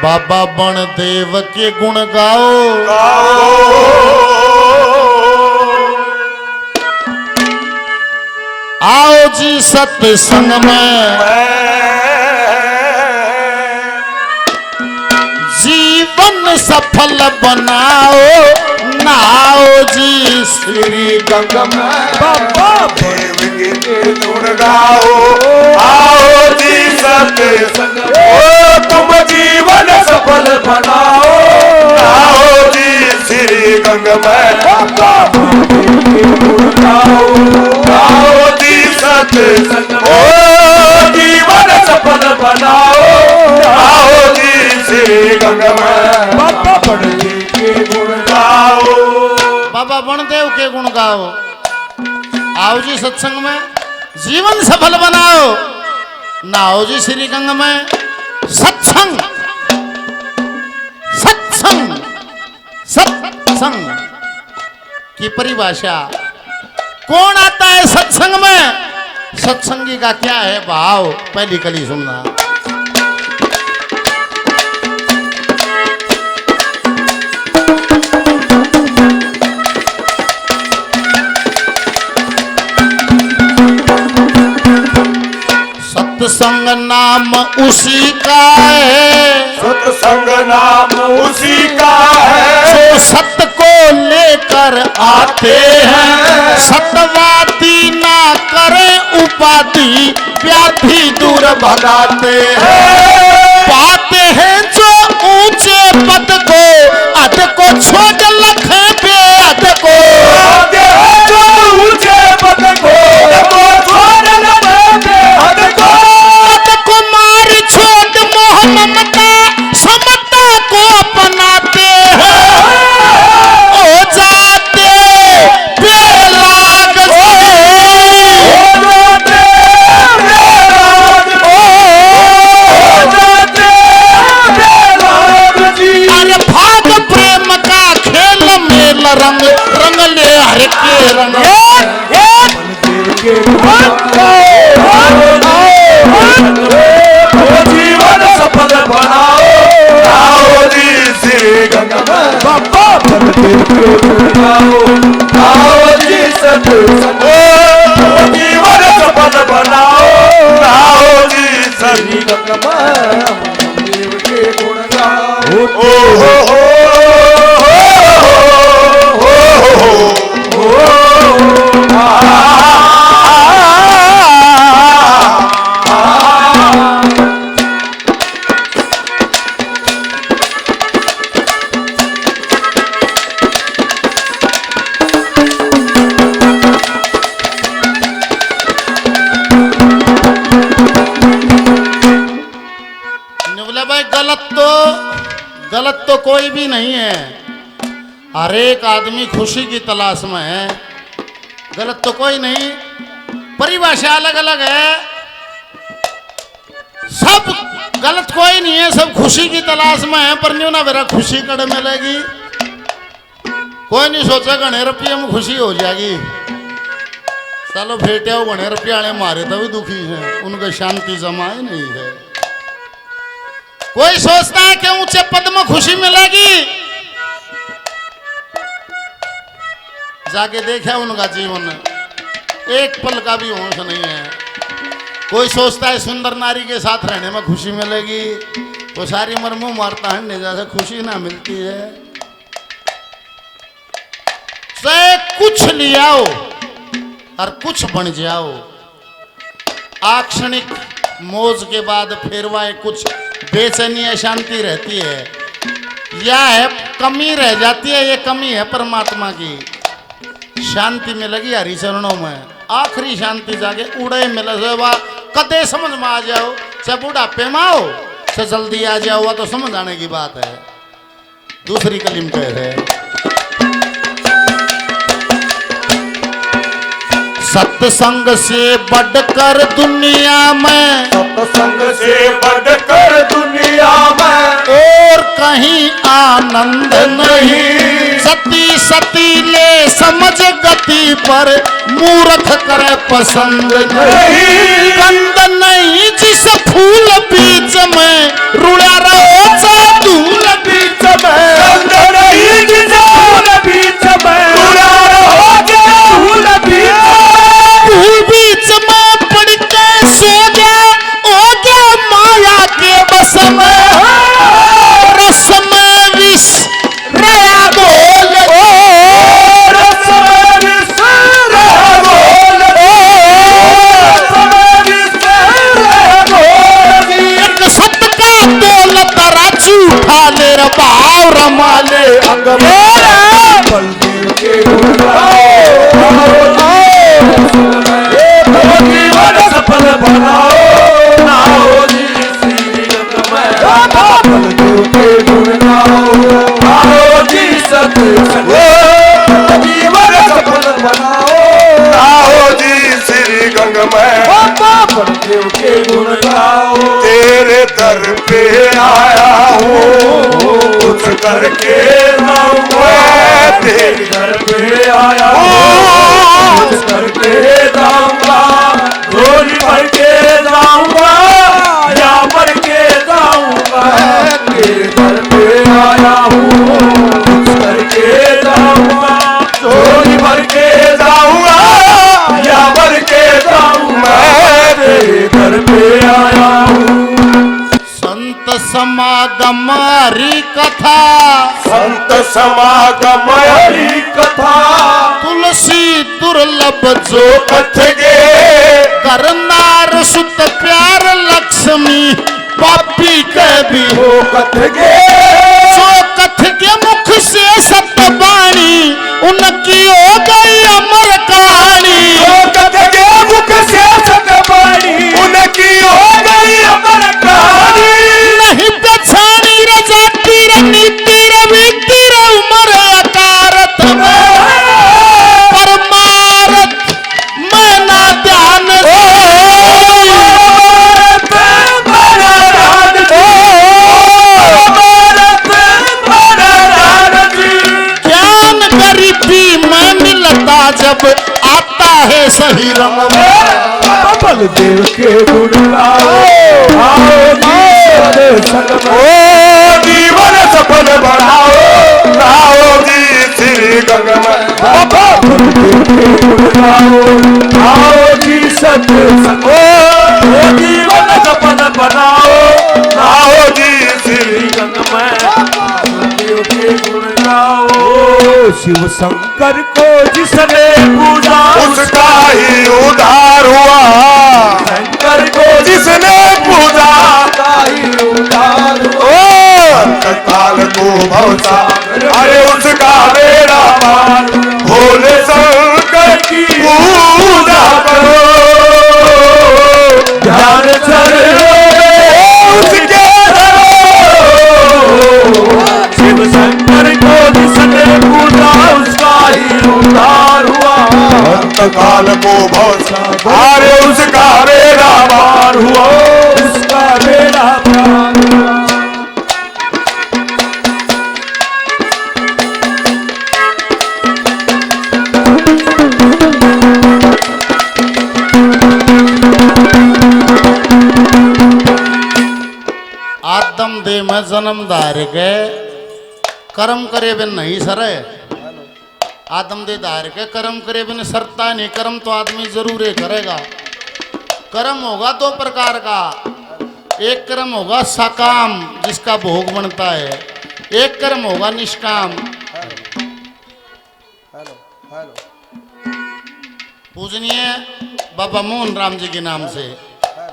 बाबा बनदेव के गुण गाओ, आओ जी सत्संग में जीवन सफल बनाओ, नाओ जी श्री गंगा में। बाबा देव के गुण गाओ, आओ जी सत्संग में तुम जीवन सफल बनाओ, आओ जी श्री गंगा में। बाबा देव के गुण गाओ, आओ जी सत्संग में जीवन सफल बनाओ, आओ जी श्री गंगा में। बाबा बनदेव के गुण गाओ, बाबा बनदेव के गुण गाओ, आओ जी सत्संग में जीवन सफल बनाओ, नाओ जी श्री गंगा में। सत्संग सत्संग सत्संग की परिभाषा, कौन आता है सत्संग में? सत्संगी का क्या है भाव, पहली कली सुनना। सत्संग नाम उसी का है, सत्संग नाम उसी का है, जो सत्य को लेकर आते हैं। सत्यवादी ना करे उपाधि, व्याधि दूर भगाते हैं। पाते हैं जो ऊंचे पद को, अध को छोड़ लखे बेअद को। पाते हैं जो ऊंचे पद को, छोड़ लखे बेअद को। पद को मार छोड़ मोह ममता, समता को अपनाते हैं। हो जाते बेलाग अरे भाग प्रेम का खेल मेल, रंग रंग ले हर के रंग। जीवन सफल बनाओ, आओ जी श्री गंगा में। बाबा बनदेव के गुण गाओ, आओ जी सत्संग में जीवन सफल बनाओ, आओ जी श्री गंगा में। बनदेव के गुण गाओ, ओ हो गलत तो कोई भी नहीं है, हर एक आदमी खुशी की तलाश में है। गलत तो कोई नहीं, परिभाषा अलग अलग है। सब गलत कोई नहीं है, सब खुशी की तलाश में है। पर न्यू ना मेरा खुशी कड़े मिलेगी, कोई नहीं सोचा घने रुपये में खुशी हो जाएगी। चलो भेटे हो घने रुपये आने मारे तभी दुखी है, उनका शांति जमा ही नहीं है। कोई सोचता है कि ऊंचे पद में खुशी मिलेगी, जाके देखा उनका जीवन एक पल का भी होश नहीं है। कोई सोचता है सुंदर नारी के साथ रहने में खुशी मिलेगी, वो सारी उम्र मुंह मारता है जैसे खुशी ना मिलती है। चाहे कुछ लियाओ और कुछ बन जाओ, आक्षणिक मौज के बाद फिर वह कुछ बेचैनी अशांति रहती है, यह है कमी रह जाती है। ये कमी है परमात्मा की। शांति मिलेगी हरि चरणों में, आखिरी शांति जाके उड़े मिले कदे समझ में आ जाओ, चाहे बुढ़ापे में आओ चाहे जल्दी आ जाओ, तो समझ आने की बात है। दूसरी कलीम कह रहे सत्संग से बढ़कर दुनिया में, सत्संग से बढ़कर दुनिया में और कहीं आनंद नहीं। सती सती ले समझ गति पर, मूर्ख करे पसंद नहीं। बलदेव के गुण गाओ। तेरे दर पे आया हूँ कुछ करके जाऊंगा। तेरे दर पे आया हूँ कुछ करके जाऊंगा। झोली भर के जाऊंगा या भर के जाऊंगा। तेरे दर पे आया हूँ कुछ करके जाऊंगा। झोली भर के जाऊंगा या भर के जाऊंगा। तेरे दर पे आया हूँ। संत समागम हरि कथा, संत समागम हरि कथा। तुलसी दुर्लभ जो कथ गे करनार सुत प्यार लक्ष्मी पापी के भी वो कथ गे। सो कथ के मुख से सतवाणी उनकी हो गई अमर कहानी। वो कथ के मुख से सतवाणी उनकी हो गई अमर कहानी। नहीं पछाणी रजा तीर नीति रवि उमर अकारत में परमारथ मैं ना ध्यान ज्ञान गरीबी में मिलता जब आता है सही रंग में। बलदेव के गुण गाओ। आओ जी संग में जीवन सफल बनाओ। आओ जी श्री गंगा में बलदेव के गुण गाओ। आओ जी सत्संग जीवन सफल बनाओ। आओ जी श्री गंगा में बलदेव के गुण गाओ। शिव शंकर को जिसने पूजा उसका ही उद्धार हुआ। शंकर को जिसने पूजा उसका ही उद्धार हुआ। अंत काल को भवसा अरे उसका बेड़ा पार। भोले शंकर की पूजा करो ध्यान चलो उसके शिव शंकर को जिसने पूजा उसका ही उद्धार हुआ। अंत काल को भवसा अरे उसका बेड़ा पार हुआ। उसका बेड़ा पार हुआ। आदम दे में जन्म धार के कर्म करे बिन नहीं सरे। आदम दे धार के कर्म करे बिन सरता नहीं। कर्म तो आदमी जरूर करेगा। कर्म होगा दो प्रकार का। एक कर्म होगा सकाम जिसका भोग बनता है। एक कर्म होगा निष्काम। पूजनीय बाबा मोहन राम जी के नाम से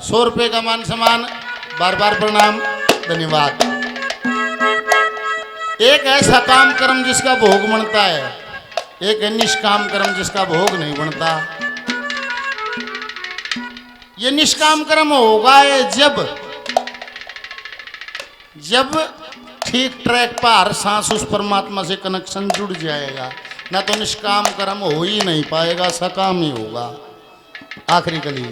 100 रुपये का मान सम्मान। बार बार प्रणाम धन्यवाद। एक है सकाम कर्म जिसका भोग बनता है। एक है निष्काम कर्म जिसका भोग नहीं बनता। ये निष्काम कर्म होगा जब ठीक ट्रैक पर सांस उस परमात्मा से कनेक्शन जुड़ जाएगा। ना तो निष्काम कर्म हो ही नहीं पाएगा, सकाम ही होगा। आखिरी कली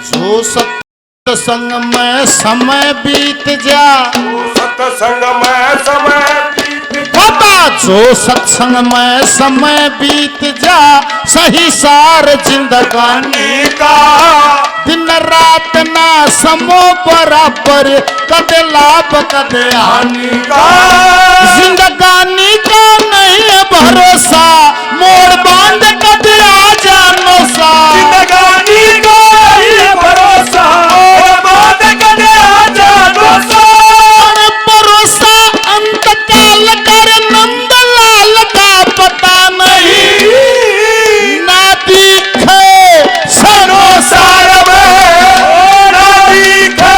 जो सत्संग में समय बीत जा। सत्संग में समय बाबा जो सत्संग में समय बीत जा सही सार जिंदगानी का दिन रात ना समो बराबर कदे लाभ कदे हानि का। जिंदगानी का नहीं है भरोसा मोड़ बांध कदे आ जानो सा। जिंदगानी का ये भरोसा मोड़ बांध कदे आ जानो सा। भरोसा अंत काल कर नंद लाल का पता नहीं ना दिखे सनो सार ना दिखे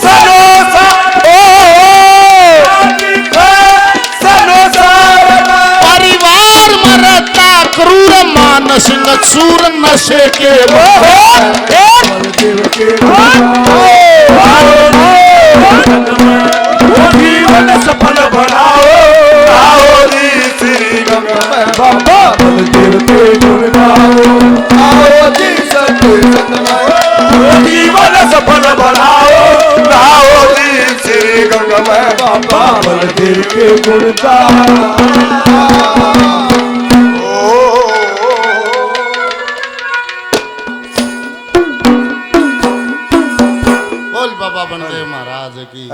सनो सार सनो सार। परिवार मरता क्रूर मानस चूर नशे के जीवन सफल बनाओ। आओ जी श्री गंगा बाबा बलदेव के गुण गाओ, आओ जी सत्संग में जीवन सफल बनाओ, आओ जी श्री गंगा में बाबा बलदेव के गुण गाओ। बोल बाबा बनदेव महाराज की।